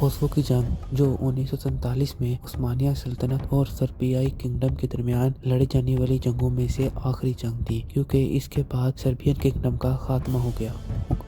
Kosovo की जंग जो 1947 में उस्मानिया सल्तनत और सर्बियाई किंगडम के दरमियान लड़ी जाने वाली जंगों में से आखिरी जंग थी, क्योंकि इसके बाद सर्बियन किंगडम का खात्मा हो गया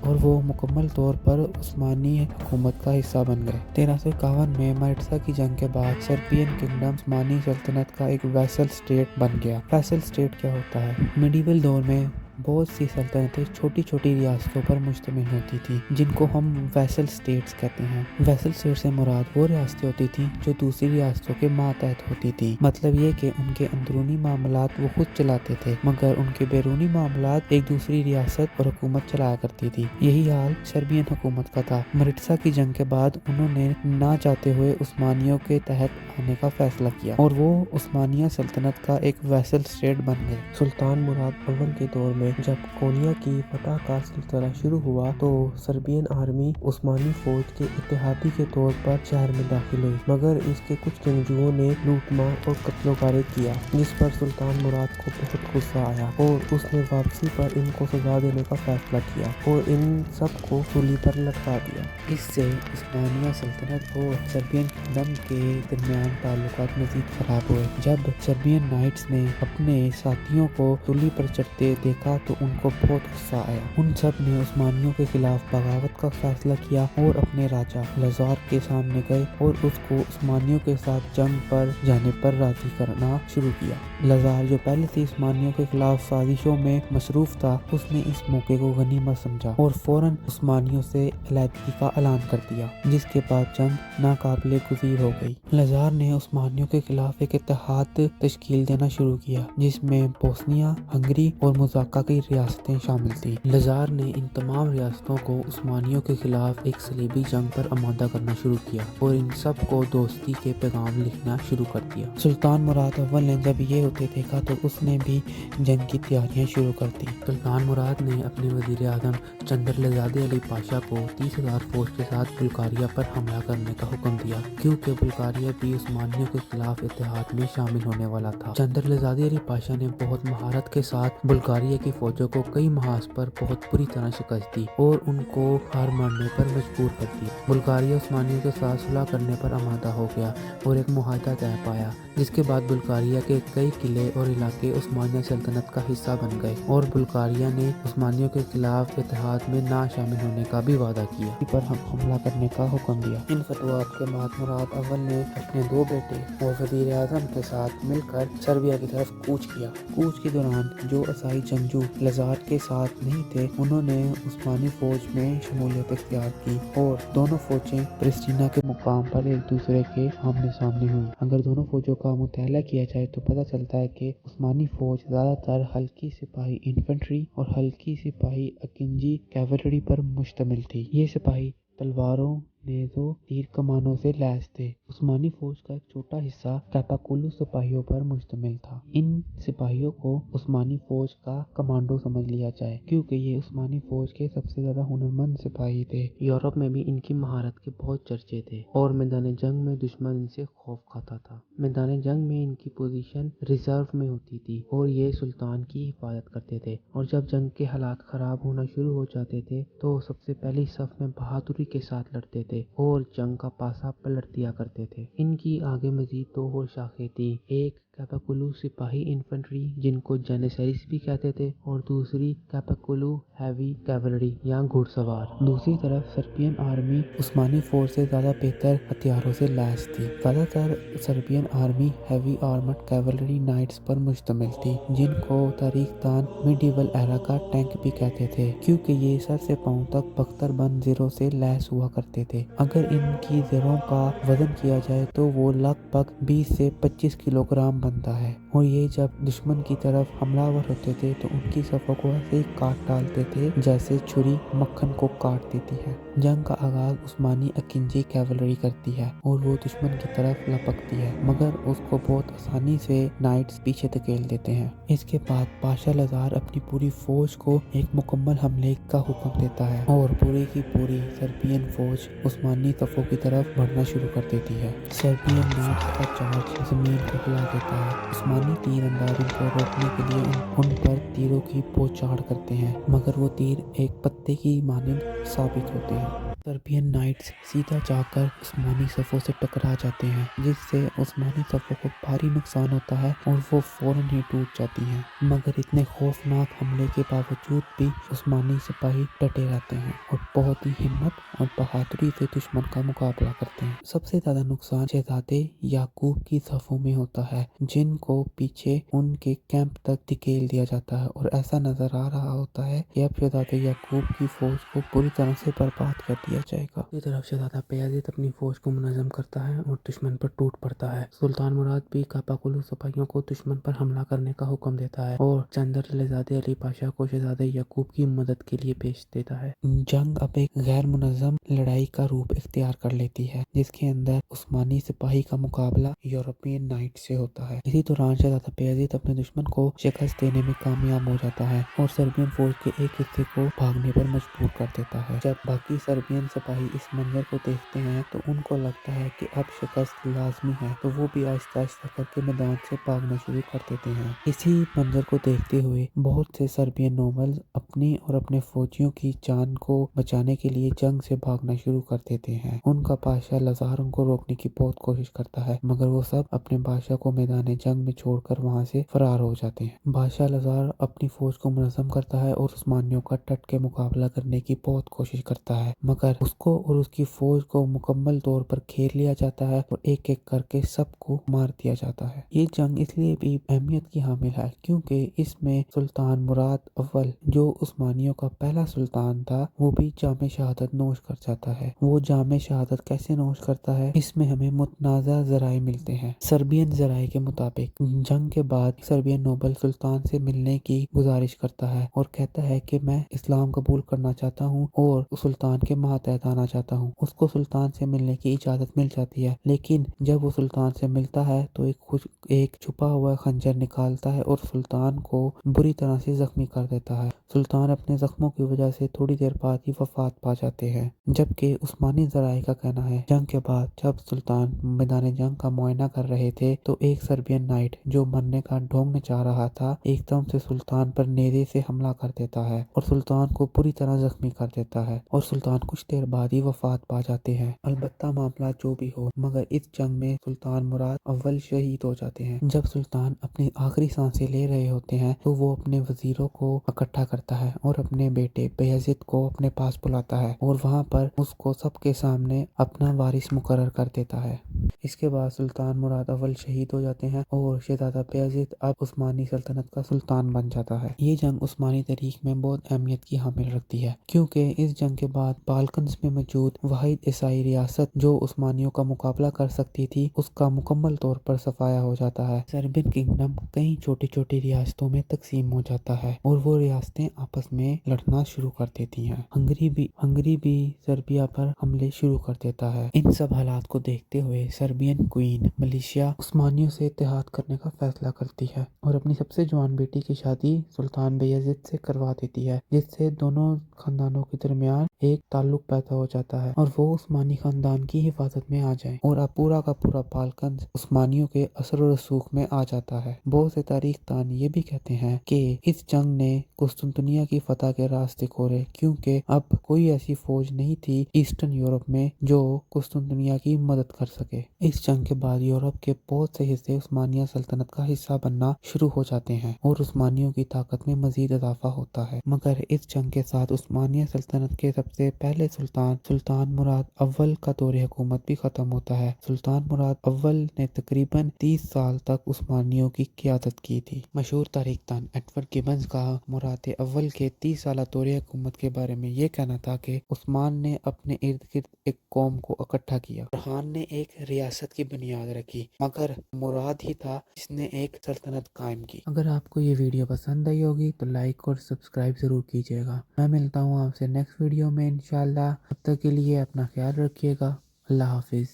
और वो मुकम्मल तौर पर उस्मानी हुकूमत का हिस्सा बन गए। 1351 में मरिट्सा की जंग के बाद सर्बियन किंगडम उस्मानी सल्तनत का एक वैसल स्टेट बन गया। वैसल स्टेट क्या होता है? मिडीवल दौर में बहुत सी सल्तनतें छोटी छोटी रियासतों पर मुश्तमिल होती थी, जिनको हम वैसल स्टेट्स कहते हैं। वैसल स्टेट से मुराद वो रियासतें होती थी जो दूसरी रियासतों के मातहत होती थी। मतलब ये कि उनके अंदरूनी मामलात वो खुद चलाते थे, मगर उनके बैरूनी मामलात एक दूसरी रियासत और हुकूमत चलाया करती थी। यही हाल सर्बियन हुकूमत का था। मरिट्सा की जंग के बाद उन्होंने ना चाहते हुए उस्मानियों के तहत आने का फैसला किया और वो उस्मानिया सल्तनत का एक वैसल स्टेट बन गए। सुल्तान मुराद अव्वल के दौर में जब कोनिया की फतह का सिलसिला शुरू हुआ तो सर्बियन आर्मी उस्मानी फौज के इत्तेहादी के तौर पर शहर में दाखिल हुई, मगर इसके कुछ जंगजुओं ने लूटमार और कत्लो-गारी किया, जिस पर सुल्तान मुराद को बहुत गुस्सा आया और उसने वापसी पर इनको सजा देने का फैसला किया और इन सब को सूली पर लटका दिया। इससे उस्मानिया सल्तनत और सर्बियन किंगडम के दरमियान ताल्लुकात मजीद खराब हुए। जब सर्बियन नाइट्स ने अपने साथियों को सूली पर चढ़ते देखा तो उनको बहुत गुस्सा आया। उन सब ने उस्मानियों के खिलाफ बगावत का फैसला किया और अपने राजा लजार के सामने गए और उसको उस्मानियों के साथ जंग पर जाने पर राजी करना शुरू किया। लजार जो पहले से उस्मानियों के खिलाफ साजिशों में मसरूफ था, उसने इस मौके को गनीमत समझा और फौरन उस्मानियों से अलहदगी का ऐलान कर दिया, जिसके बाद जंग नाकाबिले गुज़ीर हो गई। लजार ने उस्मानियों के खिलाफ एक इत्तेहाद तश्कील देना शुरू किया, जिसमें बोस्निया, हंगरी और मुज़ाका की रियासतें शामिल थी। लजार ने इन तमाम रियासतों को उस्मानियों के खिलाफ एक सलीबी जंग पर आमादा करना शुरू किया और इन सब को दोस्ती के पैगाम लिखना शुरू कर दिया। सुल्तान मुराद अव्वल ने जब ये होते देखा तो उसने भी जंग की तैयारियां शुरू कर दी। सुल्तान मुराद ने अपने वजीर आज़म चंद्रलजादे अली पाशा को 30,000 फौज के साथ बुल्गारिया पर हमला करने का हुक्म दिया, क्योंकि बुल्गारिया भी उस्मानियों के खिलाफ इत्तेहाद में शामिल होने वाला था। चंद्रलजादे अली पाशा ने बहुत महारत के साथ बुल्गारिया की फौजों को कई महाज पर बहुत बुरी तरह शिकस्त दी और उनको हार मानने पर मजबूर कर दिया। बुल्गारिया उस्मानियों के साथ सुलह करने पर आमादा हो गया और एक मुआहदा तय पाया, जिसके बाद बुल्गारिया के कई किले और इलाके उस्मानिया सल्तनत का हिस्सा बन गए और बुल्गारिया ने उस्मानियों के खिलाफ इत्तेहाद में ना शामिल होने का भी वादा किया पर हमला करने का हुक्म दिया। इन फतवात के बाद मुराद अव्वल ने अपने 2 बेटे और वजीर आज़म के साथ मिलकर सर्बिया की तरफ कूच किया। कूच के दौरान जो ईसाई जंगजू लजार के साथ नहीं थे, उन्होंने उस्मानी फौज में शमूलियत इख्तियार की और दोनों फौजें प्रिस्टीना के मुकाम पर एक दूसरे के आमने सामने हुई। अगर दोनों फौजों का मुताला किया जाए तो पता चलता है कि उस्मानी फौज ज्यादातर हल्की सिपाही इन्फेंट्री और हल्की सिपाही अकिंजी कैवलरी पर मुश्तमिल थी। ये सिपाही तलवारों, नेज़ों, तीर कमानों से लैस थे। उस्मानी फौज का एक छोटा हिस्सा कैपाकुलू सिपाहियों पर मुश्तमिल था। इन सिपाहियों को उस्मानी फौज का कमांडो समझ लिया जाए, क्योंकि ये उस्मानी फौज के सबसे ज्यादा हुनरमंद सिपाही थे। यूरोप में भी इनकी महारत के बहुत चर्चे थे और मैदान जंग में दुश्मन इनसे खौफ खाता था। मैदान जंग में इनकी पोजीशन रिजर्व में होती थी और ये सुल्तान की हिफाजत करते थे, और जब जंग के हालात खराब होना शुरू हो जाते थे तो सबसे पहली सफ में बहादुरी के साथ लड़ते थे और जंग का पासा पलट दिया करते थे। इनकी आगे मजीद 2 और शाखें थी, एक कैपाकुलू सिपाही इन्फेंट्री जिनको जेनेसरीज भी कहते थे और दूसरी कैपाकुलू हैवी कैवलरी या घुड़सवार। दूसरी तरफ सर्बियन आर्मी उस्मानी फौज से ज्यादा बेहतर हथियारों से लैस थी। ज्यादातर Serbian army heavy armoured cavalry knights पर मुश्तमिल थी, जिनको तारीखदान मिडीवल एरा का टैंक भी कहते थे, क्योंकि ये सर से पांव तक बख्तरबंद ज़ीरों से लैस हुआ करते थे। अगर इनकी ज़ीरों का वजन किया जाए तो वो लगभग 20 से 25 किलोग्राम बनता है, और ये जब दुश्मन की तरफ हमलावर होते थे तो उनकी सफ़ों को ऐसे ही काट डालते थे जैसे छुरी मक्खन को काट देती है। जंग का आगाज उस्मानी अकिंजी कैवलरी करती है और वो दुश्मन की तरफ लपकती है, मगर उसको बहुत आसानी से नाइट्स पीछे धकेल देते हैं। इसके बाद पाशा लजार अपनी पूरी फौज को एक मुकम्मल हमले का हुक्म देता है और पूरी की पूरी सर्बियन फौज उस्मानी सफ़ों की तरफ बढ़ना शुरू कर देती है। सर्बियन नाइट्स का चार्ज जमीन को हिला देता है। उस्मानी तीरंदाज उनको रोकने के लिए उन पर तीरों की बौछार करते हैं, मगर वो तीर एक पत्ते की मानंद साबित होते हैं। सर्बियन नाइट्स सीधा जाकर उस्मानी सफ़ों से टकरा जाते हैं, जिससे उस्मानी सफ़ों को भारी नुकसान होता है और वो फौरन ही टूट जाती हैं। मगर इतने खौफनाक हमले के बावजूद भी उस्मानी सिपाही डटे रहते हैं और बहुत ही हिम्मत और बहादुरी से दुश्मन का मुकाबला करते हैं। सबसे ज्यादा नुकसान शहजादे याकूब की सफ़ों में होता है, जिनको पीछे उनके कैंप तक धकेल दिया जाता है और ऐसा नजर आ रहा होता है कि अब शहजादे याकूब की फौज को पूरी तरह से बर्बाद कर दिया जाएगा। दूसरी तरफ शहजादा बायज़ीद अपनी फौज को मुनज़्ज़म करता है और दुश्मन पर टूट पड़ता है। सुल्तान मुराद भी कापाकुलू सिपाहियों को दुश्मन पर हमला करने का हुक्म देता है और चंद्रशहजादे अली पाशा को शहजादे याकूब की मदद के लिए भेज देता है। जंग अब एक गैर मुनज़्ज़म लड़ाई का रूप इख्तियार कर लेती है, जिसके अंदर उस्मानी सिपाही का मुकाबला यूरोपियन नाइट से होता है। इसी दौरान शहजादा बायज़ीद अपने दुश्मन को शिकस्त देने में कामयाब हो जाता है और सर्बियन फौज के एक हिस्से को भागने पर मजबूर कर देता है। जब बाकी सर्बियन सिपाही इस मंजर को देखते हैं तो उनको लगता है कि अब शिकस्त लाजमी है, तो वो भी आहिस्ता आहिस्ता करके मैदान से भागना शुरू कर देते हैं। इसी मंजर को देखते हुए बहुत से सर्बियन नोबल्स अपनी और अपने फौजियों की जान को बचाने के लिए जंग से भागना शुरू कर देते हैं। उनका बादशाह लजार उनको रोकने की बहुत कोशिश करता है, मगर वो सब अपने बादशाह को मैदान जंग में छोड़कर वहां से फरार हो जाते हैं। बादशाह लजार अपनी फौज को मुनज़्ज़म करता है और उस्मानियों का डट के मुकाबला करने की बहुत कोशिश करता है, मगर उसको और उसकी फौज को मुकम्मल तौर पर घेर लिया जाता है और एक एक करके सबको मार दिया जाता है। ये जंग इसलिए भी अहमियत की हामिल है क्योंकि इसमें सुल्तान मुराद अव्वल, जो उस्मानियों का पहला सुल्तान था, वो भी जामे शहादत नोश कर जाता है। वो जामे शहादत कैसे नोश करता है, इसमें हमें मुतनाज़ा ज़राए मिलते हैं। सर्बियन ज़राए के मुताबिक जंग के बाद सर्बियन नोबल सुल्तान से मिलने की गुजारिश करता है और कहता है कि मैं इस्लाम कबूल करना चाहता हूँ और सुल्तान के मातहत आना चाहता हूँ। उसको सुल्तान से मिलने की इजाज़त मिल जाती है, लेकिन जब वो सुल्तान से मिलता है तो एक छुपा हुआ खंजर निकालता है और सुल्तान को बुरी तरह से जख्मी कर देता है। सुल्तान अपने जख्मों की वजह से थोड़ी देर बाद ही वफात पा जाते हैं। जबकि उस्मानी ज़राए का कहना है जंग के बाद जब सुल्तान मैदान जंग का मुआयना कर रहे थे तो एक सर्बियन नाइट जो मरने का ढोंग नचा रहा था एकदम से सुल्तान पर नेज़े से हमला कर देता है और सुल्तान को पूरी तरह जख्मी कर देता है और सुल्तान कुछ देर बाद ही वफात पा जाते हैं। अलबत्ता मामला जो भी हो, मगर इस जंग में सुल्तान मुराद अव्वल शहीद हो जाते हैं। जब सुल्तान अपनी आखिरी सांसें ले रहे होते हैं तो वो अपने वजीरों को इकट्ठा करता है और अपने बेटे बायज़ीद को अपने पास बुलाता है और वहाँ पर उसको सबके सामने अपना वारिस मुकर्रर कर देता है। इसके बाद सुल्तान मुराद अव्वल शहीद हो जाते हैं और शहजादा बायज़ीद अब उस्मानी सल्तनत का सुल्तान बन जाता है। ये जंग उस्मानी तारीख में बहुत अहमियत की हामिल रखती है क्योंकि इस जंग के बाद बाल्कन्स में मौजूद वाहिद ईसाई रियासत जो उस्मानियों का मुकाबला कर सकती थी, उसका मुकम्मल तौर पर सफाया हो जाता है। सर्बियन किंगडम कई छोटी छोटी रियासतों में तकसीम हो जाता है और वो रियासतें आपस में लड़ना शुरू कर देती हैं। हंगरी भी सर्बिया पर हमले शुरू कर देता है। इन सब हालात को देखते हुए सर्बियन क्वीन मलेशिया उस्मानियों से इत्तेहाद करने का फैसला करती है और अपनी सबसे जवान बेटी की शादी सुल्तान बायज़ीद से करवा देती है, जिससे दोनों खानदानों के दरमियान एक ताल्लुक पैदा हो जाता है और वो उस्मानी खानदान की हिफाजत में आ जाए और अब पूरा का पूरा बाल्कन उस्मानियों के असर और रसूख में आ जाता है। बहुत से तारीख दान ये भी कहते हैं कि इस जंग ने कुस्तुनतुनिया की फतह के रास्ते खोले क्योंकि अब कोई ऐसी फौज नहीं थी ईस्टर्न यूरोप में जो कुस्तुनतुनिया की मदद कर सके। इस जंग के बाद यूरोप के बहुत से हिस्से उस्मानिया सल्तनत का हिस्सा बनना शुरू हो जाते हैं और उस्मानियों की ताकत में मजीद इजाफा होता है। मगर इस जंग के साथ उस्मानिया सल्तनत के सबसे पहले सुल्तान मुराद अव्वल का दौर हुकूमत भी खत्म होता है। सुल्तान मुराद अव्वल ने तकरीबन 30 साल तक उस्मानियों की क़ियादत की थी। मशहूर तारीखदान एडवर्ड गिबन्स का मुराद अव्वल के 30 साल दौर हुकूमत के बारे में ये कहना था कि उस्मान ने अपने इर्द गिर्द एक कौम को इकट्ठा किया। फरहान ने एक रियासत की बुनियाद रखी, मगर मुराद ही था जिसने एक सल्तनत कायम की। अगर आपको ये वीडियो पसंद आई होगी तो लाइक और सब्सक्राइब जरूर कीजिएगा। मैं मिलता हूँ आपसे नेक्स्ट वीडियो में इंशाल्लाह। तब तक के लिए अपना ख्याल रखिएगा। अल्लाह हाफिज।